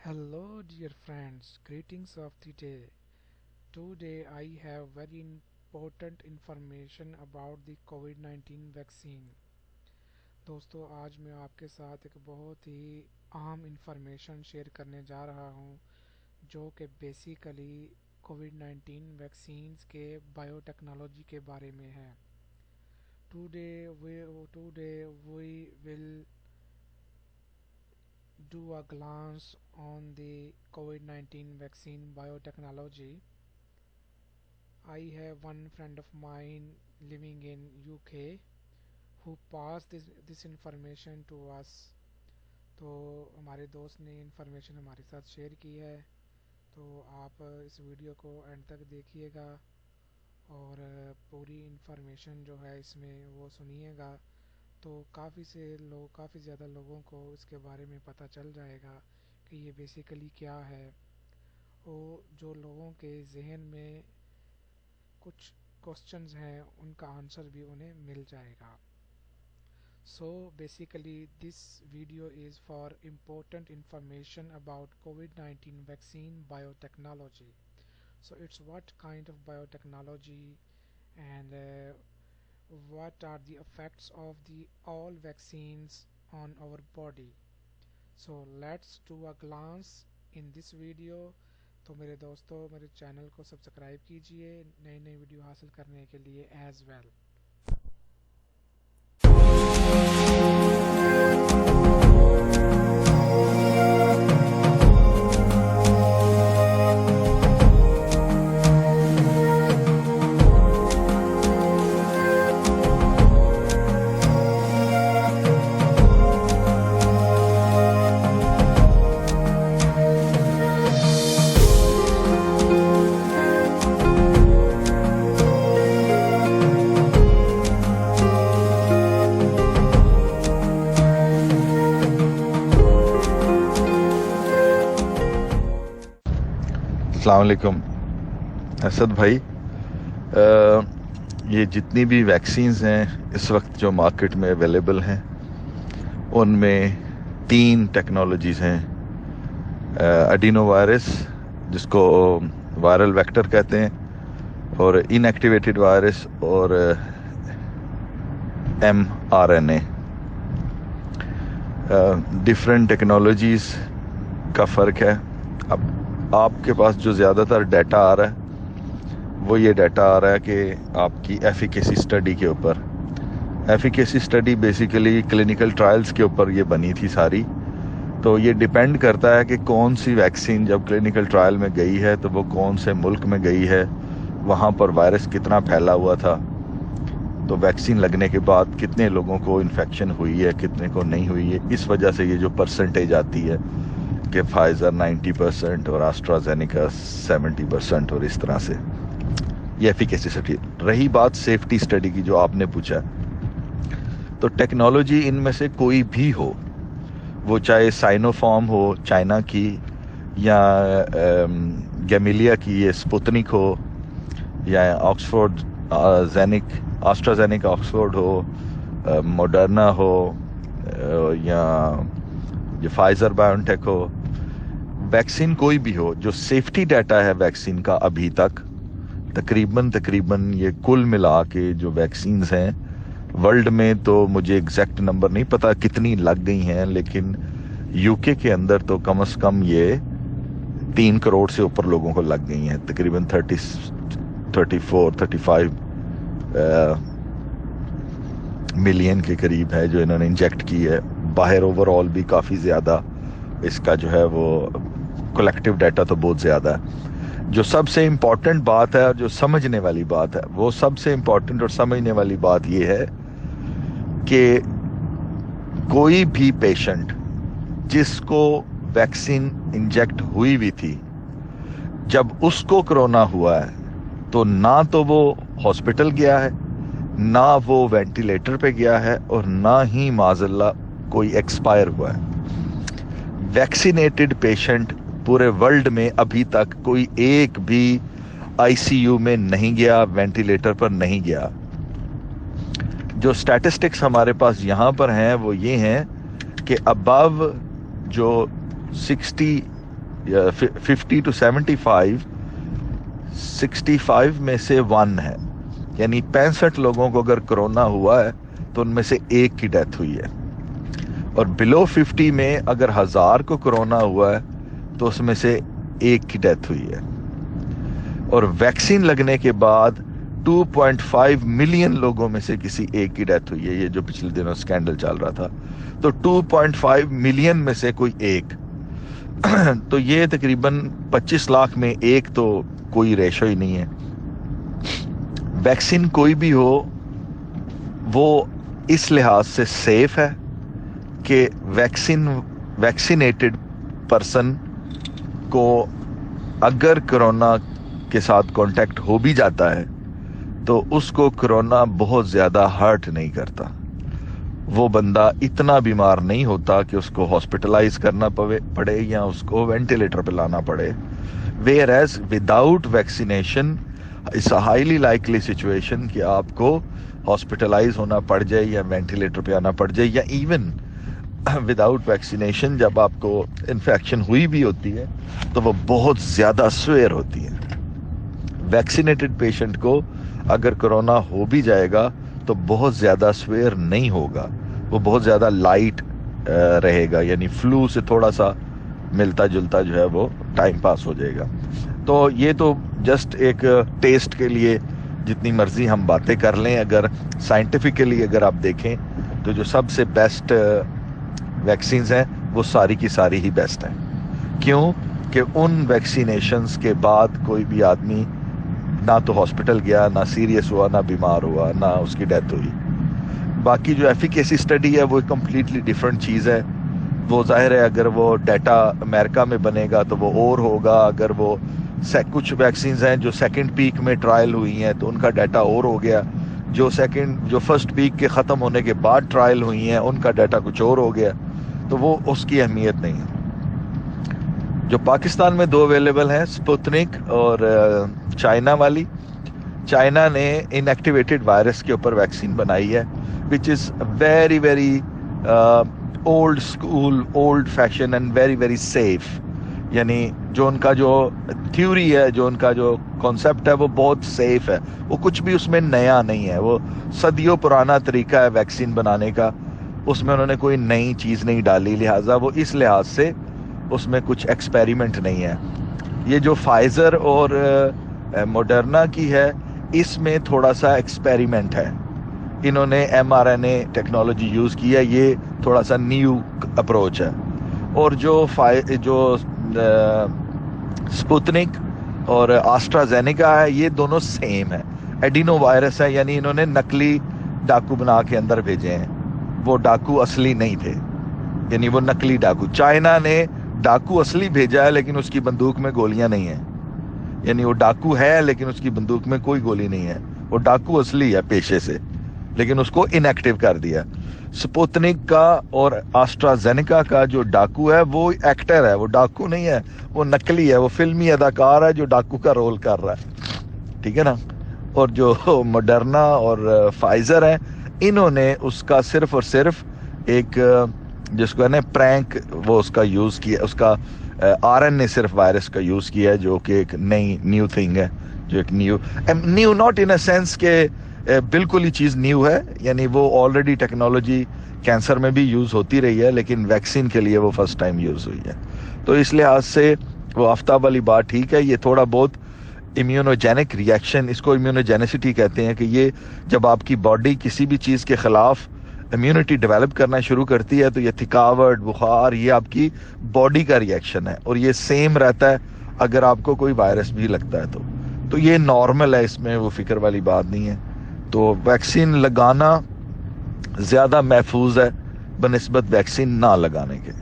Hello dear friends, greetings of the day. Today I have very important information about the COVID-19 vaccine. دوستو آج میں آپ کے ساتھ ایک بہت ہی اہم انفارمیشن شیئر کرنے جا رہا ہوں جو کہ بیسیکلی کووڈ-19 ویکسینز کے بائیو ٹیکنالوجی کے بارے میں ہے. Today we will do a glance on the COVID-19 vaccine biotechnology. I have one friend of mine living in UK who passed this information to us. تو ہمارے دوست نے information ہمارے ساتھ شیئر کی ہے، تو آپ اس ویڈیو کو اینڈ تک دیکھیے گا اور پوری انفارمیشن جو ہے اس میں وہ سنیے گا، تو کافی زیادہ لوگوں کو اس کے بارے میں پتہ چل جائے گا کہ یہ بیسیکلی کیا ہے، اور جو لوگوں کے ذہن میں کچھ کوسچنز ہیں ان کا آنسر بھی انہیں مل جائے گا. So basically this video is for important information about COVID-19 vaccine biotechnology. So it's what kind of biotechnology and what are the effects of the all vaccines on our body. So let's do a glance in this video. تو میرے دوستو میرے channel کو subscribe کیجئے نئی video حاصل کرنے کے لیے ایز ویل. السلام علیکم اسد بھائی. یہ جتنی بھی ویکسینز ہیں اس وقت جو مارکیٹ میں اویلیبل ہیں ان میں 3 ٹیکنالوجیز ہیں. اڈینو وائرس جس کو وائرل ویکٹر کہتے ہیں، اور ان ایکٹیویٹڈ وائرس اور mRNA. ڈفرینٹ ٹیکنالوجیز کا فرق ہے. اب آپ کے پاس جو زیادہ تر ڈیٹا آ رہا ہے وہ یہ ڈیٹا آ رہا ہے کہ آپ کی ایفیکیسی اسٹڈی کے اوپر. Efficacy study basically clinical trials کے اوپر یہ بنی تھی ساری. تو یہ ڈیپینڈ کرتا ہے کہ کون سی ویکسین جب کلینکل ٹرائل میں گئی ہے تو وہ کون سے ملک میں گئی ہے، وہاں پر وائرس کتنا پھیلا ہوا تھا، تو ویکسین لگنے کے بعد کتنے لوگوں کو انفیکشن ہوئی ہے کتنے کو نہیں ہوئی ہے. اس وجہ سے یہ جو پرسنٹیج آتی ہے کہ فائزر 90% اور آسٹرازینیکا 70% اور اس طرح سے یہ ایفیکیسی اسٹڈی. رہی بات سیفٹی اسٹڈی کی جو آپ نے پوچھا، تو ٹیکنالوجی ان میں سے کوئی بھی ہو، وہ چاہے سائنو فارم ہو چائنا کی، یا گیمیلیا کی یہ سپوتنک ہو، یا آکسفورڈ آسٹرازینیکا آکسفورڈ ہو، موڈرنا ہو، یا جو فائزر بایونٹیک ہو، ویکسین کوئی بھی ہو، جو سیفٹی ڈیٹا ہے ویکسین کا ابھی تک تقریباً یہ کل ملا کے جو ویکسینز ہیں ورلڈ میں، تو مجھے ایگزیکٹ نمبر نہیں پتا کتنی لگ گئی ہیں، لیکن یو کے کے اندر تو کم از کم یہ 3 کروڑ سے اوپر لوگوں کو لگ گئی ہیں. تقریباً 34-35 ملین کے قریب ہے جو انہوں نے انجیکٹ کی ہے. باہر اوور آل بھی کافی زیادہ اس کا جو ہے وہ کلیکٹیو ڈیٹا تو بہت زیادہ ہے. جو سب سے امپورٹنٹ بات ہے اور جو سمجھنے والی بات ہے، وہ سب سے امپورٹنٹ اور سمجھنے والی بات یہ ہے کہ کوئی بھی پیشنٹ جس کو ویکسین انجیکٹ ہوئی بھی تھی، جب اس کو کرونا ہوا ہے تو نہ تو وہ ہاسپٹل گیا ہے، نہ وہ وینٹیلیٹر پہ گیا ہے، اور نہ ہی معاذ اللہ کوئی ایکسپائر ہوا ہے. ویکسینیٹڈ پیشنٹ پورے ورلڈ میں ابھی تک کوئی ایک بھی آئی سی یو میں نہیں گیا، وینٹیلیٹر پر نہیں گیا. جو سٹیٹسٹکس ہمارے پاس یہاں پر ہیں وہ یہ ہیں کہ ابو جو 60 یا 50 to 75 65 میں سے 1 ہے، یعنی 65 لوگوں کو اگر کرونا ہوا ہے تو ان میں سے 1 کی ڈیتھ ہوئی ہے، اور بلو 50 میں اگر 1000 کو کرونا ہوا ہے تو اس میں سے 1 کی ڈیتھ ہوئی ہے، اور ویکسین لگنے کے بعد 2.5 ملین لوگوں میں سے کسی ایک کی ڈیتھ ہوئی ہے، یہ جو پچھلے دنوں سکینڈل چل رہا تھا، تو 2.5 ملین میں سے کوئی ایک تو یہ تقریباً 25 لاکھ میں ایک تو کوئی ریشو ہی نہیں ہے۔ ویکسین کوئی بھی ہو وہ اس لحاظ سے سیف ہے کہ ویکسینیٹڈ پرسن کو اگر کرونا کے ساتھ کانٹیکٹ ہو بھی جاتا ہے تو اس کو کرونا بہت زیادہ ہرٹ نہیں کرتا، وہ بندہ اتنا بیمار نہیں ہوتا کہ اس کو ہاسپٹلائز کرنا پڑے یا اس کو وینٹیلیٹر پہ لانا پڑے، whereas without vaccination it's a highly likely situation کہ آپ کو ہاسپٹلائز ہونا پڑ جائے یا وینٹیلیٹر پہ آنا پڑ جائے، یا ایون وداؤٹ ویکسینیشن جب آپ کو انفیکشن ہوئی بھی ہوتی ہے تو وہ بہت زیادہ سویئر ہوتی ہے۔ ویکسینیٹڈ پیشنٹ کو اگر کرونا ہو بھی جائے گا تو بہت زیادہ سویئر نہیں ہوگا، وہ بہت زیادہ لائٹ رہے گا، یعنی فلو سے تھوڑا سا ملتا جلتا جو ہے وہ ٹائم پاس ہو جائے گا۔ تو یہ تو جسٹ ایک ٹیسٹ کے لیے جتنی مرضی ہم باتیں کر لیں، اگر سائنٹیفکلی اگر آپ دیکھیں تو جو سب سے بیسٹ ویکسینز ہیں وہ ساری کی ساری ہی بیسٹ ہیں۔ کیوں کہ ان ویکسینیشنز کے بعد کوئی بھی آدمی نہ تو ہاسپٹل گیا، نہ سیریس ہوا، نہ بیمار ہوا، نہ اس کی ڈیتھ ہوئی۔ باقی جو ایفیکیسی اسٹڈی ہے وہ کمپلیٹلی ڈیفرنٹ چیز ہے، وہ ظاہر ہے اگر وہ ڈیٹا امریکہ میں بنے گا تو وہ اور ہوگا، اگر وہ کچھ ویکسینز ہیں جو سیکنڈ پیک میں ٹرائل ہوئی ہیں تو ان کا ڈیٹا اور ہو گیا، جو فرسٹ پیک کے ختم ہونے کے بعد ٹرائل ہوئی ہیں ان کا ڈیٹا کچھ اور ہو گیا، تو وہ اس کی اہمیت نہیں ہے۔ جو پاکستان میں 2 اویلیبل ہیں، سپوتنک اور چائنا والی۔ چائنا نے ان ایکٹیویٹڈ وائرس کے اوپر ویکسین بنائی ہے which is very very old school, old fashion and very very safe, یعنی جو ان کا جو تھیوری ہے، جو ان کا جو کانسیپٹ ہے وہ بہت سیف ہے، وہ کچھ بھی اس میں نیا نہیں ہے، وہ صدیوں پرانا طریقہ ہے ویکسین بنانے کا، اس میں انہوں نے کوئی نئی چیز نہیں ڈالی، لہٰذا وہ اس لحاظ سے اس میں کچھ ایکسپیریمنٹ نہیں ہے۔ یہ جو فائزر اور موڈرنا کی ہے اس میں تھوڑا سا ایکسپیریمنٹ ہے، انہوں نے mRNA ٹیکنالوجی یوز کی ہے، یہ تھوڑا سا نیو اپروچ ہے۔ اور جو سپوتنک اور آسٹرازینیکا ہے یہ دونوں سیم ہے، ایڈینو وائرس ہے، یعنی انہوں نے نقلی ڈاکو بنا کے اندر بھیجے ہیں، وہ ڈاکو اصلی نہیں تھے، یعنی وہ نقلی ڈاکو۔ چائنا نے ڈاکو اصلی بھیجا ہے لیکن اس کی بندوق میں گولیاں نہیں ہیں، یعنی وہ ڈاکو ہے لیکن اس کی بندوق میں کوئی گولی نہیں ہے، وہ ڈاکو اصلی ہے پیشے سے لیکن اس کو انیکٹیو کر دیا۔ سپوتنک کا اور آسٹرازینیکا کا جو ڈاکو ہے وہ ایکٹر ہے، وہ ڈاکو نہیں ہے، وہ نقلی ہے، وہ فلمی اداکار ہے جو ڈاکو کا رول کر رہا ہے، ٹھیک ہے نا۔ اور جو موڈرنا اور فائزر ہیں انہوں نے اس کا صرف اور صرف ایک جس کو ہے نا پرینک، وہ اس کا یوز کیا، اس کا RNA صرف وائرس کا یوز کیا ہے، جو کہ ایک نئی نیو تھنگ ہے، جو ایک new not in a sense کہ بالکل ہی چیز نیو ہے، یعنی وہ آلریڈی ٹیکنالوجی کینسر میں بھی یوز ہوتی رہی ہے لیکن ویکسین کے لیے وہ فرسٹ ٹائم یوز ہوئی ہے، تو اس لحاظ سے وہ آفتاب والی بات ٹھیک ہے۔ یہ تھوڑا بہت امیونوجینک ریئیکشن، اس کو امیونوجینیسٹی کہتے ہیں، کہ یہ جب آپ کی باڈی کسی بھی چیز کے خلاف امیونٹی ڈیولپ کرنا شروع کرتی ہے تو یہ تھکاوٹ، بخار، یہ آپ کی باڈی کا ریئیکشن ہے، اور یہ سیم رہتا ہے اگر آپ کو کوئی وائرس بھی لگتا ہے تو یہ نارمل ہے، اس میں وہ فکر والی بات نہیں ہے۔ تو ویکسین لگانا زیادہ محفوظ ہے بنسبت ویکسین نہ لگانے کے۔